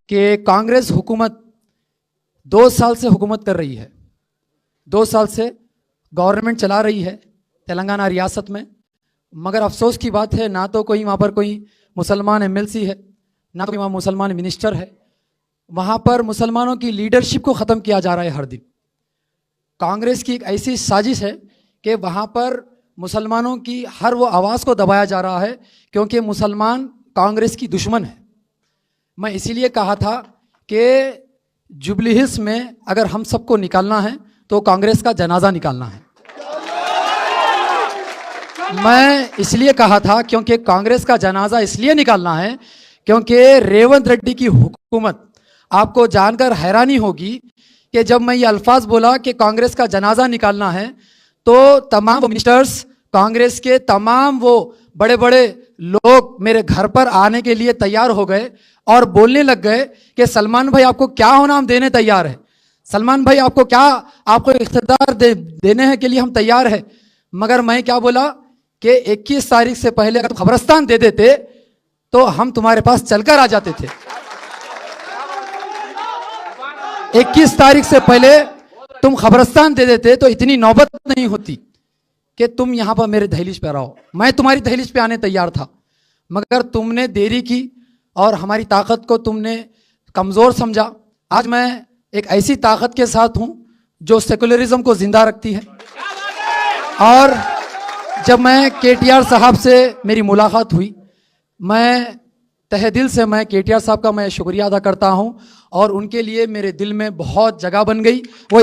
कि कांग्रेस हुकूमत 2 साल से हुकूमत कर रही है, 2 साल से गवर्नमेंट चला रही है तेलंगाना रियासत में। मगर अफसोस की बात है, ना तो कोई वहाँ पर कोई मुसलमान एमएलसी है, ना कोई वहाँ मुसलमान मिनिस्टर है। वहाँ पर मुसलमानों की लीडरशिप को ख़त्म किया जा रहा है हर दिन। कांग्रेस की एक ऐसी साजिश है कि वहाँ पर मुसलमानों की हर वो आवाज़ को दबाया जा रहा है, क्योंकि मुसलमान कांग्रेस की दुश्मन है। मैं इसीलिए कहा था कि जुबली हिल्स में अगर हम सबको निकालना है तो कांग्रेस का जनाजा निकालना है। मैं इसलिए कहा था क्योंकि कांग्रेस का जनाजा इसलिए निकालना है क्योंकि रेवंत रेड्डी की हुकूमत, आपको जानकर हैरानी होगी कि जब मैं ये अल्फाज बोला कि कांग्रेस का जनाजा निकालना है तो तमाम मिनिस्टर्स, कांग्रेस के तमाम वो बड़े बड़े लोग मेरे घर पर आने के लिए तैयार हो गए और बोलने लग गए कि सलमान भाई आपको क्या होना हम देने तैयार है, सलमान भाई आपको क्या, आपको इख्तियार देने हैं के लिए हम तैयार है। मगर मैं क्या बोला कि 21 तारीख से पहले अगर खबरस्तान दे देते तो हम तुम्हारे पास चलकर आ जाते थे। 21 तारीख से पहले तुम खबरस्तान दे देते तो इतनी नौबत नहीं होती कि तुम यहां पर मेरे दहलीज पे रहो। मैं तुम्हारी दहलीज पे आने तैयार था, मगर तुमने देरी की और हमारी ताकत को तुमने कमज़ोर समझा। आज मैं एक ऐसी ताकत के साथ हूं जो सेकुलरिज्म को जिंदा रखती है। और जब मैं केटीआर साहब से मेरी मुलाकात हुई, मैं तहे दिल से मैं केटीआर साहब का मैं शुक्रिया अदा करता हूं और उनके लिए मेरे दिल में बहुत जगह बन गई। वो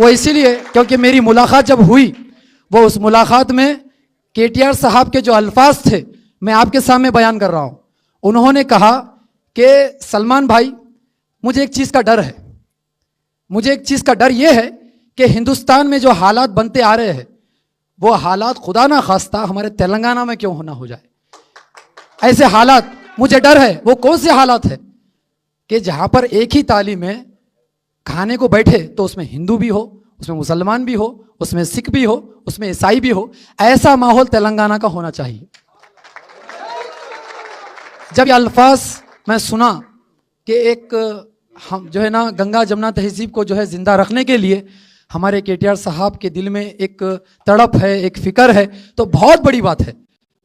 इसीलिए क्योंकि मेरी मुलाकात जब हुई, वो उस मुलाकात में केटीआर साहब के जो अल्फाज थे मैं आपके सामने बयान कर रहा हूं। उन्होंने कहा कि सलमान भाई, मुझे एक चीज़ का डर है, मुझे एक चीज़ का डर ये है कि हिंदुस्तान में जो हालात बनते आ रहे हैं वो हालात खुदा ना खास्ता हमारे तेलंगाना में क्यों होना हो जाए। ऐसे हालात मुझे डर है। वो कौन से हालात है कि जहां पर एक ही थाली में खाने को बैठे तो उसमें हिंदू भी हो, उसमें मुसलमान भी हो, उसमें सिख भी हो, उसमें ईसाई भी हो। ऐसा माहौल तेलंगाना का होना चाहिए। जब ये अल्फाज मैं सुना कि एक हम जो है ना गंगा जमुना तहजीब को जो है जिंदा रखने के लिए हमारे केटीआर साहब के दिल में एक तड़प है, एक फिक्र है, तो बहुत बड़ी बात है,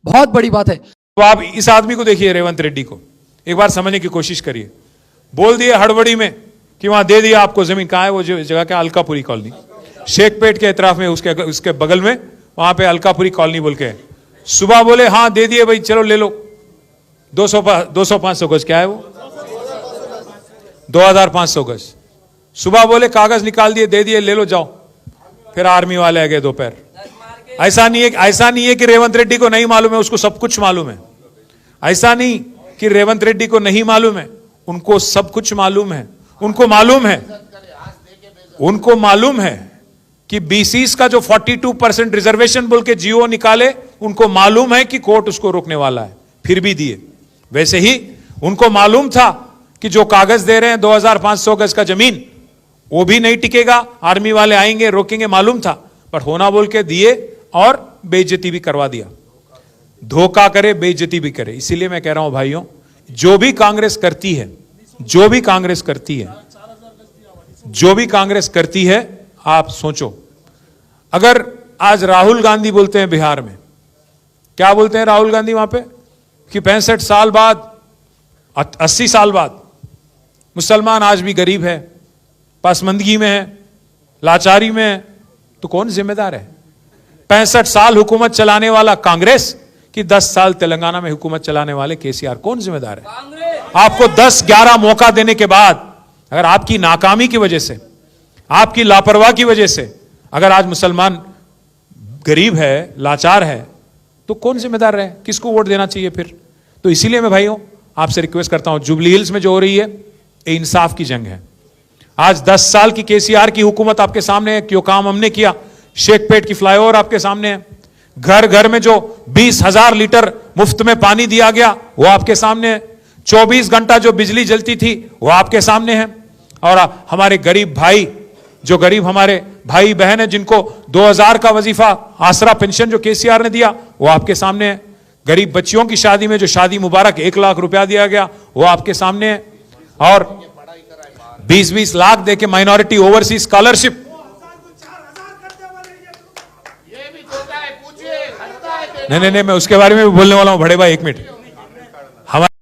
बहुत बड़ी बात है। तो आप इस आदमी को देखिए, रेवंत रेड्डी को एक बार समझने की कोशिश करिए। बोल दिए हड़बड़ी में कि वहां दे दिया आपको जमीन। कहाँ है वो जगह? क्या? अलकापुरी कॉलोनी, शेखपेट के इतराफ में, उसके बगल में वहां पे अलकापुरी कॉलोनी बोल के। सुबह बोले हाँ दे दिए भाई, चलो ले लो 200-500 गज। क्या है वो? 2500 गज। सुबह बोले कागज निकाल दिए, दे दिए, ले लो जाओ। फिर आर्मी वाले आ गए दोपहर। ऐसा नहीं है कि रेवंत रेड्डी को नहीं मालूम है, उसको सब कुछ मालूम है। ऐसा नहीं कि रेवंत रेड्डी को नहीं मालूम है, उनको सब कुछ मालूम है। उनको मालूम है कि बीसीस का जो 42% रिजर्वेशन बोल के जीओ निकाले, उनको मालूम है कि कोर्ट उसको रोकने वाला है, फिर भी दिए। वैसे ही उनको मालूम था कि जो कागज दे रहे हैं 2500 गज का जमीन, वो भी नहीं टिकेगा, आर्मी वाले आएंगे रोकेंगे, मालूम था, पर होना बोल के दिए और बेइज्जती भी करवा दिया। धोखा करे, बेइज्जती भी करे। इसीलिए मैं कह रहा हूं भाइयों, जो भी कांग्रेस करती है, जो भी कांग्रेस करती है, आप सोचो। अगर आज राहुल गांधी बोलते हैं बिहार में, क्या बोलते हैं राहुल गांधी वहां पे कि 65 साल बाद, 80 साल बाद मुसलमान आज भी गरीब है, पासमंदगी में है, लाचारी में है, तो कौन जिम्मेदार है? 65 साल हुकूमत चलाने वाला कांग्रेस कि 10 साल तेलंगाना में हुकूमत चलाने वाले केसीआर, कौन जिम्मेदार है? आपको 10-11 मौका देने के बाद अगर आपकी नाकामी की वजह से, आपकी लापरवाही की वजह से अगर आज मुसलमान गरीब है, लाचार है, तो कौन जिम्मेदार रहे? किसको वोट देना चाहिए फिर? तो इसीलिए मैं भाइयों आपसे रिक्वेस्ट करता हूं, जुबली हिल्स में जो हो रही है ये इंसाफ की जंग है। आज 10 साल की केसीआर की हुकूमत आपके सामने है, क्यों काम हमने किया। शेखपेट की फ्लाईओवर आपके सामने है, घर घर में जो 20,000 लीटर मुफ्त में पानी दिया गया वो आपके सामने है, 24 घंटा जो बिजली जलती थी वो आपके सामने है। और हमारे गरीब भाई, जो गरीब हमारे भाई बहन है, जिनको 2000 का वजीफा आसरा पेंशन जो केसीआर ने दिया वो आपके सामने है। गरीब बच्चियों की शादी में जो शादी मुबारक 1 लाख रुपया दिया गया वो आपके सामने है। और 20-20 लाख देके माइनॉरिटी ओवरसीज स्कॉलरशिप। नहीं, मैं उसके बारे में भी बोलने वाला हूं। बड़े भाई, 1 मिनट। हमारे